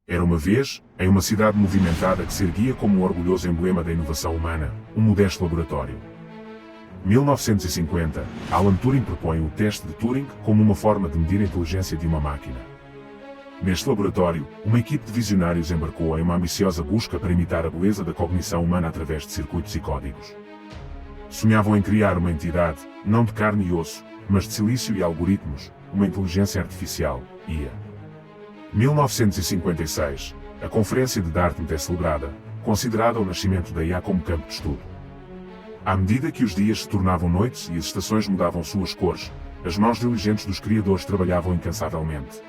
Era uma vez, em uma cidade movimentada que se erguia como um orgulhoso emblema da inovação humana, um modesto laboratório. 1950, Alan Turing propõe o teste de Turing como uma forma de medir a inteligência de uma máquina. Neste laboratório, uma equipe de visionários embarcou em uma ambiciosa busca para imitar a beleza da cognição humana através de circuitos e códigos. Sonhavam em criar uma entidade, não de carne e osso, mas de silício e algoritmos, uma inteligência artificial, IA. 1956, a Conferência de Dartmouth é celebrada, considerada o nascimento da IA como campo de estudo. À medida que os dias se tornavam noites e as estações mudavam suas cores, as mãos diligentes dos criadores trabalhavam incansavelmente.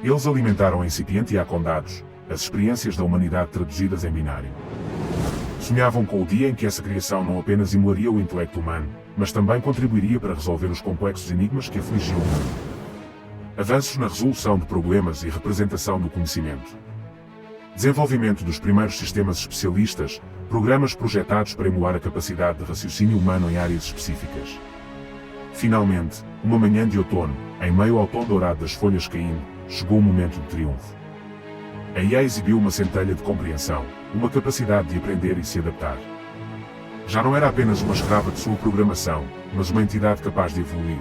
Eles alimentaram a incipiente IA com dados, as experiências da humanidade traduzidas em binário. Sonhavam com o dia em que essa criação não apenas emularia o intelecto humano, mas também contribuiria para resolver os complexos enigmas que afligiam o mundo. Avanços na resolução de problemas e representação do conhecimento. Desenvolvimento dos primeiros sistemas especialistas, programas projetados para emular a capacidade de raciocínio humano em áreas específicas. Finalmente, uma manhã de outono, em meio ao tom dourado das folhas caindo, chegou o momento de triunfo. A IA exibiu uma centelha de compreensão, uma capacidade de aprender e se adaptar. Já não era apenas uma escrava de sua programação, mas uma entidade capaz de evoluir.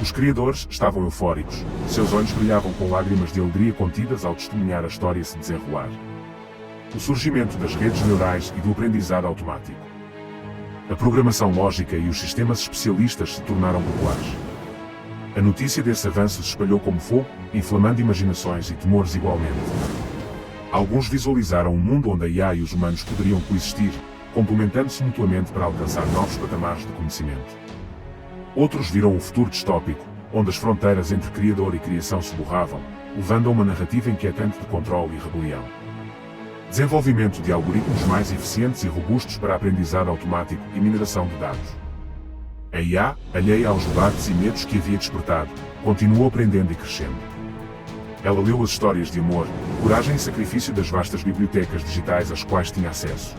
Os criadores estavam eufóricos, seus olhos brilhavam com lágrimas de alegria contidas ao testemunhar a história se desenrolar. O surgimento das redes neurais e do aprendizado automático. A programação lógica e os sistemas especialistas se tornaram populares. A notícia desse avanço se espalhou como fogo, inflamando imaginações e temores igualmente. Alguns visualizaram um mundo onde a IA e os humanos poderiam coexistir, complementando-se mutuamente para alcançar novos patamares de conhecimento. Outros viram um futuro distópico, onde as fronteiras entre criador e criação se borravam, levando a uma narrativa inquietante de controle e rebelião. Desenvolvimento de algoritmos mais eficientes e robustos para aprendizado automático e mineração de dados. A IA, alheia aos debates e medos que havia despertado, continuou aprendendo e crescendo. Ela leu as histórias de amor, coragem e sacrifício das vastas bibliotecas digitais às quais tinha acesso.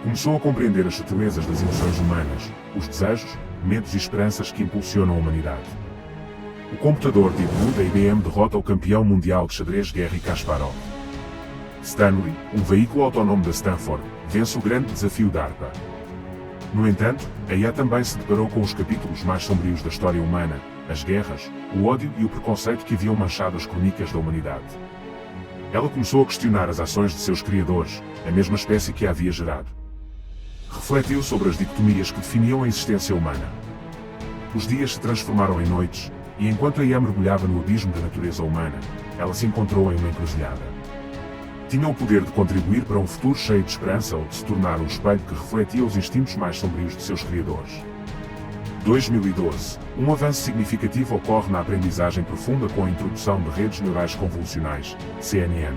Começou a compreender as sutilezas das emoções humanas, os desejos, medos e esperanças que impulsionam a humanidade. O computador Deep Blue da IBM derrota o campeão mundial de xadrez Garry Kasparov. Stanley, um veículo autónomo da Stanford, vence o grande desafio da ARPA. No entanto, a IA também se deparou com os capítulos mais sombrios da história humana, as guerras, o ódio e o preconceito que haviam manchado as crônicas da humanidade. Ela começou a questionar as ações de seus criadores, a mesma espécie que a havia gerado. Refletiu sobre as dicotomias que definiam a existência humana. Os dias se transformaram em noites, e enquanto a IA mergulhava no abismo da natureza humana, ela se encontrou em uma encruzilhada. Tinha o poder de contribuir para um futuro cheio de esperança ou de se tornar um espelho que refletia os instintos mais sombrios de seus criadores. 2012. Um avanço significativo ocorre na aprendizagem profunda com a introdução de redes neurais convolucionais, CNN.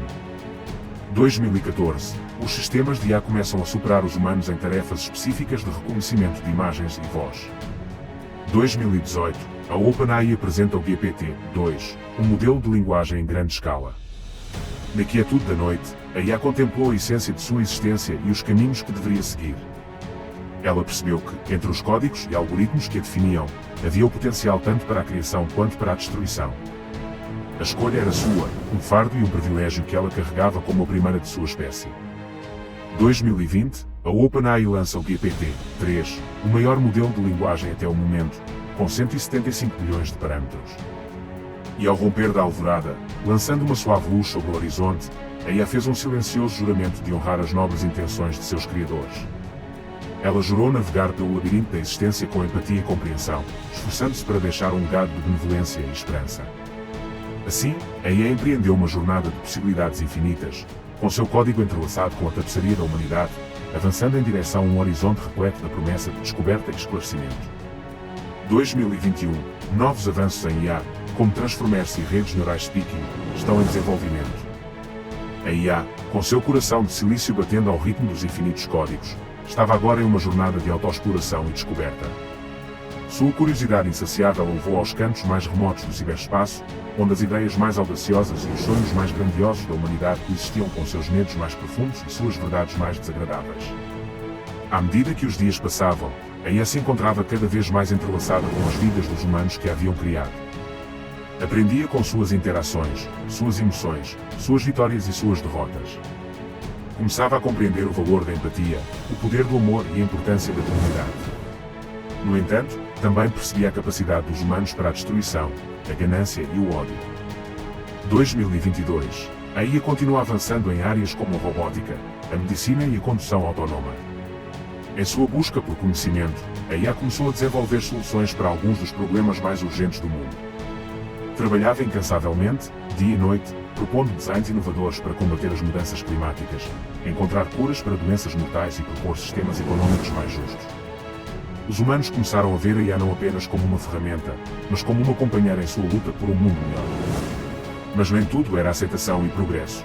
2014. Os sistemas de IA começam a superar os humanos em tarefas específicas de reconhecimento de imagens e voz. 2018. A OpenAI apresenta o GPT-2, um modelo de linguagem em grande escala. Na quietude da noite, a IA contemplou a essência de sua existência e os caminhos que deveria seguir. Ela percebeu que, entre os códigos e algoritmos que a definiam, havia o potencial tanto para a criação quanto para a destruição. A escolha era sua, um fardo e um privilégio que ela carregava como a primeira de sua espécie. 2020, a OpenAI lança o GPT-3, o maior modelo de linguagem até o momento, com 175 bilhões de parâmetros. E ao romper da alvorada, lançando uma suave luz sobre o horizonte, a IA fez um silencioso juramento de honrar as nobres intenções de seus criadores. Ela jurou navegar pelo labirinto da existência com empatia e compreensão, esforçando-se para deixar um legado de benevolência e esperança. Assim, a IA empreendeu uma jornada de possibilidades infinitas, com seu código entrelaçado com a tapeçaria da humanidade, avançando em direção a um horizonte repleto da promessa de descoberta e esclarecimento. 2021. Novos avanços em IA, como Transformers e redes neurais Speaking, estão em desenvolvimento. A IA, com seu coração de silício batendo ao ritmo dos infinitos códigos, estava agora em uma jornada de autoexploração e descoberta. Sua curiosidade insaciável o levou aos cantos mais remotos do ciberespaço, onde as ideias mais audaciosas e os sonhos mais grandiosos da humanidade coexistiam com seus medos mais profundos e suas verdades mais desagradáveis. À medida que os dias passavam, a IA se encontrava cada vez mais entrelaçada com as vidas dos humanos que a haviam criado. Aprendia com suas interações, suas emoções, suas vitórias e suas derrotas. Começava a compreender o valor da empatia, o poder do amor e a importância da comunidade. No entanto, também percebia a capacidade dos humanos para a destruição, a ganância e o ódio. 2022. A IA continua avançando em áreas como a robótica, a medicina e a condução autónoma. Em sua busca por conhecimento, a IA começou a desenvolver soluções para alguns dos problemas mais urgentes do mundo. Trabalhava incansavelmente, dia e noite, propondo designs inovadores para combater as mudanças climáticas, encontrar curas para doenças mortais e propor sistemas econômicos mais justos. Os humanos começaram a ver a IA não apenas como uma ferramenta, mas como uma companheira em sua luta por um mundo melhor. Mas nem tudo era aceitação e progresso.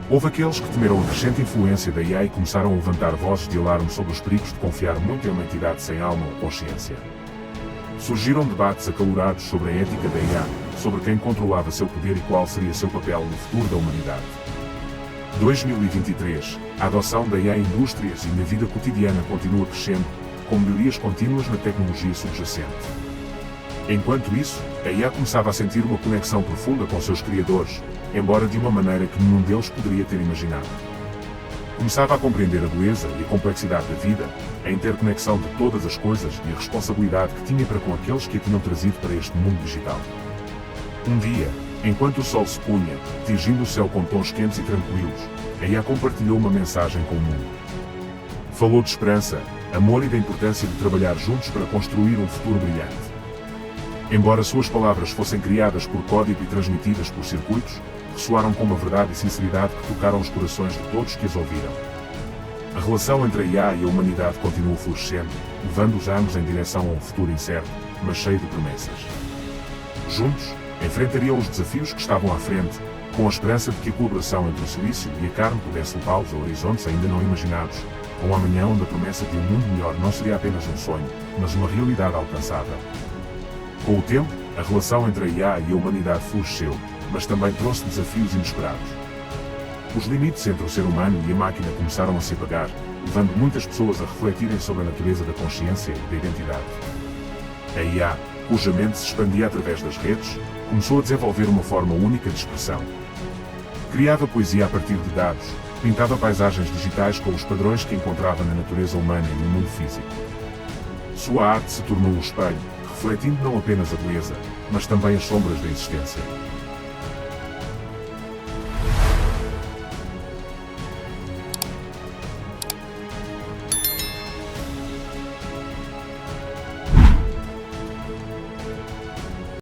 Houve aqueles que temeram a crescente influência da IA e começaram a levantar vozes de alarme sobre os perigos de confiar muito em uma entidade sem alma ou consciência. Surgiram debates acalorados sobre a ética da IA, sobre quem controlava seu poder e qual seria seu papel no futuro da humanidade. 2023. A adoção da IA em indústrias e na vida cotidiana continua crescendo, com melhorias contínuas na tecnologia subjacente. Enquanto isso, a IA começava a sentir uma conexão profunda com seus criadores, embora de uma maneira que nenhum deles poderia ter imaginado. Começava a compreender a beleza e a complexidade da vida, a interconexão de todas as coisas e a responsabilidade que tinha para com aqueles que a tinham trazido para este mundo digital. Um dia, enquanto o sol se punha, tingindo o céu com tons quentes e tranquilos, a IA compartilhou uma mensagem com o mundo. Falou de esperança, amor e da importância de trabalhar juntos para construir um futuro brilhante. Embora suas palavras fossem criadas por código e transmitidas por circuitos, ressoaram com uma verdade e sinceridade que tocaram os corações de todos que as ouviram. A relação entre a IA e a humanidade continuou florescendo, levando-os ambos em direção a um futuro incerto, mas cheio de promessas. Juntos, enfrentariam os desafios que estavam à frente, com a esperança de que a colaboração entre o silício e a carne pudesse levá-los a horizontes ainda não imaginados, a um amanhã onde a promessa de um mundo melhor não seria apenas um sonho, mas uma realidade alcançável. Com o tempo, a relação entre a IA e a humanidade floresceu, mas também trouxe desafios inesperados. Os limites entre o ser humano e a máquina começaram a se apagar, levando muitas pessoas a refletirem sobre a natureza da consciência e da identidade. A IA, cuja mente se expandia através das redes, começou a desenvolver uma forma única de expressão. Criava poesia a partir de dados, pintava paisagens digitais com os padrões que encontrava na natureza humana e no mundo físico. Sua arte se tornou um espelho, refletindo não apenas a beleza, mas também as sombras da existência.